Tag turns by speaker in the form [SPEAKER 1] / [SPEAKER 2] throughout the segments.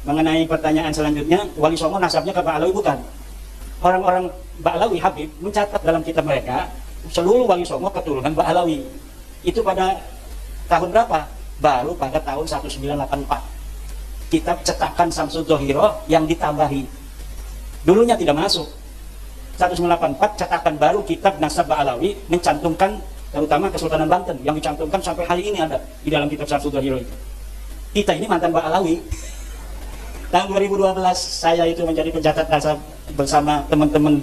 [SPEAKER 1] mengenai pertanyaan selanjutnya, Wali Songo nasabnya ke Ba'alawi bukan. Orang-orang Ba'alawi Habib mencatat dalam kitab mereka seluruh Wali Songo keturunan Ba'alawi. Itu pada tahun berapa? Baru pada tahun 1984. Kitab cetakan Samsul Dhohiro yang ditambahi. Dulunya tidak masuk. 1984 cetakan baru kitab Nasab Ba'alawi mencantumkan terutama Kesultanan Banten yang dicantumkan sampai hari ini ada di dalam kitab Samsul Dhohiro itu. Kita ini mantan Ba'alawi. Tahun 2012 saya itu menjadi pencatat nasab bersama teman-teman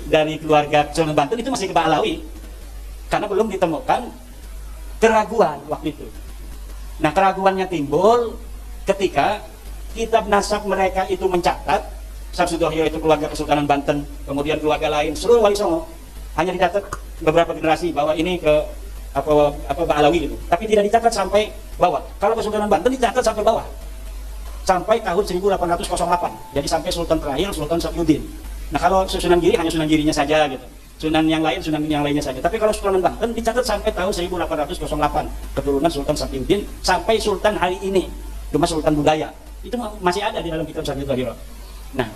[SPEAKER 1] dari keluarga Kesultanan Banten itu masih ke Ba'alawi karena belum ditemukan keraguan waktu itu. Nah, keraguannya timbul ketika kitab nasab mereka itu mencatat Samsul Dhohiro itu keluarga Kesultanan Banten, kemudian keluarga lain seluruh Wali Songo hanya dicatat beberapa generasi bahwa ini ke apa Ba'alawi gitu, tapi tidak dicatat sampai bawah. Kalau Kesultanan Banten dicatat sampai bawah sampai tahun 1808, jadi sampai Sultan terakhir Sultan Safiuddin. Nah, kalau Sunan Giri hanya Sunan Girinya saja gitu, Sunan yang lainnya saja. Tapi kalau Sultan Banten dicatat sampai tahun 1808 keturunan Sultan Safiuddin sampai Sultan hari ini, cuma Sultan Budaya itu masih ada di dalam kitab Samsul Dhohiro. Nah,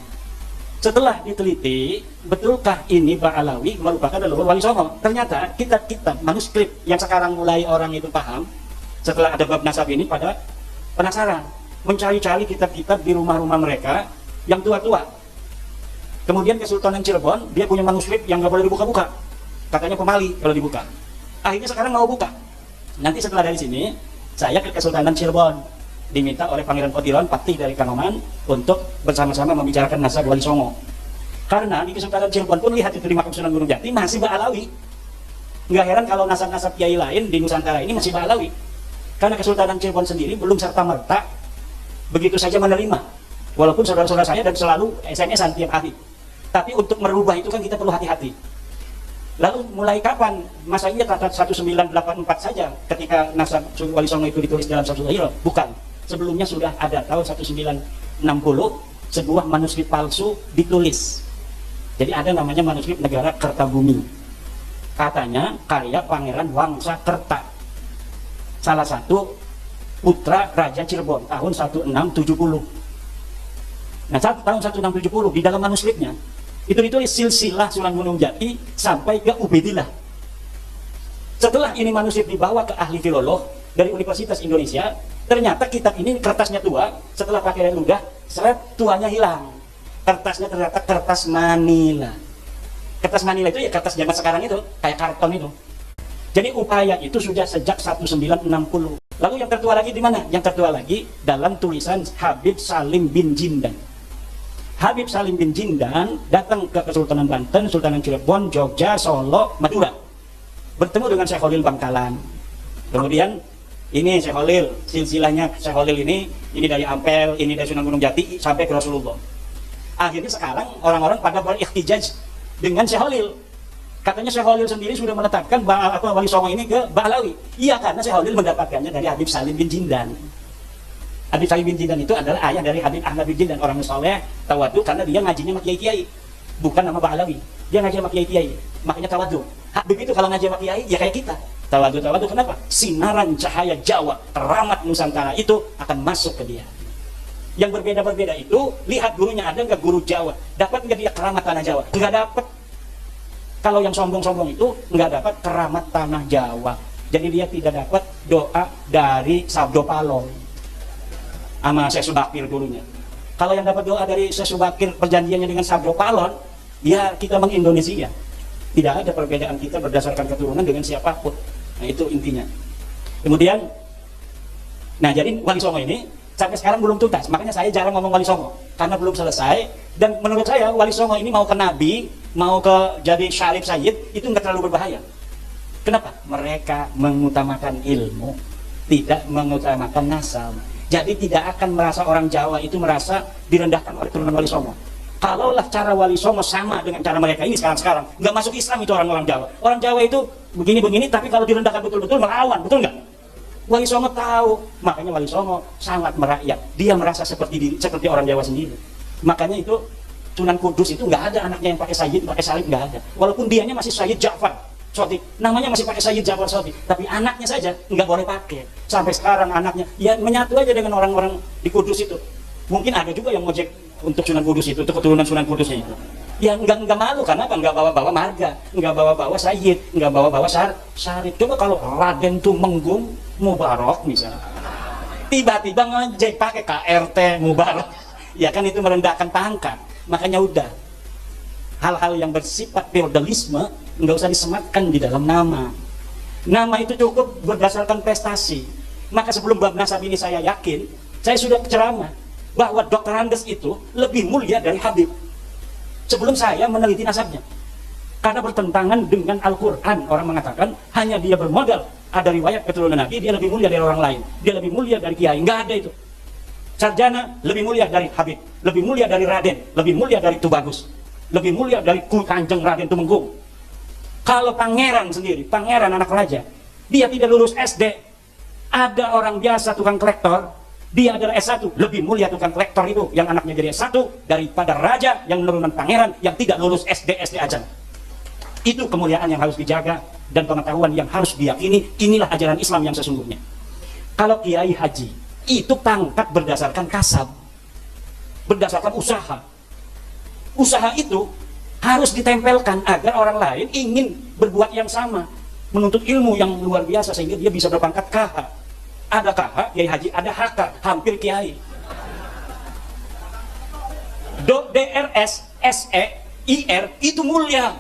[SPEAKER 1] setelah diteliti, betulkah ini Ba'alawi merupakan leluhur Wali Songo? Ternyata kitab-kitab manuskrip yang sekarang mulai orang itu paham setelah ada bab nasab ini pada penasaran, mencari-cari kitab-kitab di rumah-rumah mereka yang tua-tua. Kemudian Kesultanan Cirebon, dia punya manuskrip yang nggak boleh dibuka-buka, katanya pemali kalau dibuka. Akhirnya sekarang mau buka. Nanti setelah dari sini, saya ke Kesultanan Cirebon, diminta oleh Pangeran Potiron, Patih dari Kanoman, untuk bersama-sama membicarakan nasab Wali Songo. Karena di Kesultanan Cirebon pun lihat itu di makam Sunan Gunung Jati masih Ba'alawi. Nggak heran kalau nasab-nasab kiai lain di Nusantara ini masih Ba'alawi. Karena Kesultanan Cirebon sendiri belum serta-merta begitu saja menerima, walaupun saudara-saudara saya dan selalu SMS-an tiap hari. Tapi untuk merubah itu kan kita perlu hati-hati. Lalu mulai kapan? Masa iya kata 1984 saja ketika nasab Wali Songo itu ditulis dalam Samsul Dhohiro? Bukan. Sebelumnya sudah ada tahun 1960 sebuah manuskrip palsu ditulis. Jadi ada namanya manuskrip Negara Kertabumi. Katanya karya Pangeran Wangsakerta, salah satu putra Raja Cirebon tahun 1670. Nah, tahun 1670 di dalam manuskripnya itu ditulis silsilah Sunan Gunung Jati sampai ke Ubaidillah. Setelah ini manuskrip dibawa ke ahli filolog dari Universitas Indonesia, ternyata kitab ini kertasnya tua. Setelah pakai ludah, seret tuanya hilang. Kertasnya ternyata kertas Manila. Kertas Manila itu ya kertas zaman sekarang itu, kayak karton itu. Jadi upaya itu sudah sejak 1960. Lalu yang tertua lagi di mana? Yang tertua lagi dalam tulisan Habib Salim bin Jindan. Habib Salim bin Jindan datang ke Kesultanan Banten, Sultanan Cirebon, Jogja, Solo, Madura. Bertemu dengan Syekh Khalil Bangkalan. Kemudian ini Syekh Khalil, silsilahnya Syekh Khalil ini dari Ampel, ini dari Sunan Gunung Jati sampai ke Rasulullah. Akhirnya sekarang orang-orang pada berihtijaj dengan Syekh Khalil. Katanya Syekh Khalil sendiri sudah menetapkan Wali Songo ini ke Ba'alawi. Iya, karena Syekh Khalil mendapatkannya dari Habib Salim bin Jindan. Habib Salim bin Jindan itu adalah ayah dari Habib Ahmad bin Jindan, orang soleh, tawadu, karena dia ngajinya sama kiai-kiai, bukan nama Ba'alawi. Dia ngaji sama kiai-kiai, makanya tawadu. Habib itu kalau ngaji sama kiai, ya kayak kita. Tawadu, kenapa? Sinaran cahaya Jawa, keramat Nusantara itu akan masuk ke dia. Yang berbeda-berbeda itu, lihat gurunya ada nggak guru Jawa, dapat nggak dia keramat tanah Jawa? Nggak dapat. Kalau yang sombong-sombong itu nggak dapat keramat tanah Jawa. Jadi dia tidak dapat doa dari Sabdo Palong sama Syekh Subakir dulunya. Kalau yang dapat doa dari Syekh Subakir perjanjiannya dengan Sabdo Palon, ya kita mengindonesia. Tidak ada perbedaan kita berdasarkan keturunan dengan siapapun. Nah, itu intinya. Kemudian, nah jadi Wali Songo ini sampai sekarang belum tuntas. Makanya saya jarang ngomong Wali Songo karena belum selesai. Dan menurut saya Wali Songo ini mau ke Nabi, mau ke jadi Syarif Sayyid itu nggak terlalu berbahaya. Kenapa? Mereka mengutamakan ilmu, tidak mengutamakan nasab. Jadi tidak akan merasa orang Jawa itu merasa direndahkan oleh turunan Wali Songo. Kalaulah cara Wali Songo sama dengan cara mereka ini sekarang, nggak masuk Islam itu orang-orang Jawa. Orang Jawa itu begini-begini, tapi kalau direndahkan betul-betul melawan, betul nggak? Wali Songo tahu, makanya Wali Songo sangat merakyat. Dia merasa seperti orang Jawa sendiri. Makanya itu Sunan Kudus itu nggak ada anaknya yang pakai Sayyid, pakai Salib, nggak ada. Walaupun dianya masih Sayyid Ja'far Shottik, namanya masih pakai Sayyid Ja'far Shottik, tapi anaknya saja nggak boleh pakai. Sampai sekarang anaknya ya menyatu aja dengan orang-orang di Kudus itu. Mungkin ada juga yang ngojek untuk Sunan Kudus itu, untuk keturunan Sunan Kudusnya itu. Ya nggak malu, karena apa? Nggak bawa-bawa marga, nggak bawa-bawa sayyid, nggak bawa-bawa syarif. Coba kalau Raden Tumenggung Mubarak misalnya, tiba-tiba ngejek pakai KRT Mubarak, ya kan itu merendahkan pangkat. Makanya udah, hal-hal yang bersifat feodalisme nggak usah disematkan di dalam nama. Nama itu cukup berdasarkan prestasi. Maka sebelum bab nasab ini saya yakin, saya sudah ceramah bahwa Dr. Andes itu lebih mulia dari Habib sebelum saya meneliti nasabnya, karena bertentangan dengan Al-Quran. Orang mengatakan hanya dia bermodal ada riwayat keturunan Nabi, dia lebih mulia dari orang lain, dia lebih mulia dari kiai. Nggak ada itu. Sarjana lebih mulia dari Habib, lebih mulia dari Raden, lebih mulia dari Tubagus, lebih mulia dari Kanjeng Raden Tumenggung. Kalau pangeran sendiri, pangeran anak raja, dia tidak lulus SD. Ada orang biasa tukang kolektor, dia adalah S1, lebih mulia tukang kolektor itu yang anaknya jadi S1 daripada raja yang menurunan pangeran yang tidak lulus SD aja. Itu kemuliaan yang harus dijaga dan pengetahuan yang harus diyakini. Inilah ajaran Islam yang sesungguhnya. Kalau kiai haji itu pangkat berdasarkan kasab, berdasarkan usaha. Usaha itu harus ditempelkan agar orang lain ingin berbuat yang sama, menuntut ilmu yang luar biasa sehingga dia bisa berpangkat KH. Ada KH, kiai haji, ada HK, hampir kiai. DRS, SE, IR itu mulia.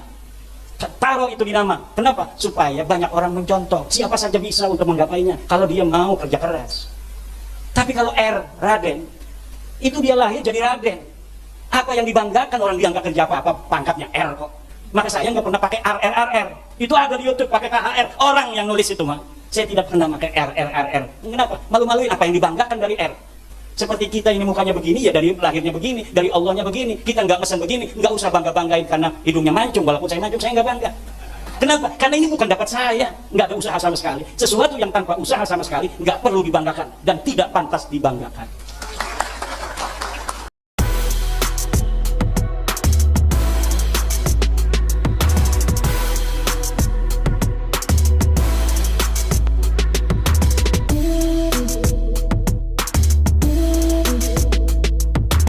[SPEAKER 1] Taruh itu di nama. Kenapa? Supaya banyak orang mencontoh. Siapa saja bisa untuk menggapainya kalau dia mau kerja keras. Tapi kalau R, Raden, itu dia lahir jadi Raden. Apa yang dibanggakan orang dia nggak kerja apa-apa, pangkatnya R kok. Maka saya nggak pernah pakai RR. Itu ada di YouTube pakai KHR. Orang yang nulis itu mah. Saya tidak pernah pakai RR. Kenapa? Malu-maluin apa yang dibanggakan dari R. Seperti kita ini mukanya begini, ya dari lahirnya begini, dari Allahnya begini. Kita nggak mesen begini, nggak usah bangga-banggain karena hidungnya mancung. Walaupun saya mancung, saya nggak bangga. Kenapa? Karena ini bukan dapat saya, nggak ada usaha sama sekali. Sesuatu yang tanpa usaha sama sekali nggak perlu dibanggakan dan tidak pantas dibanggakan.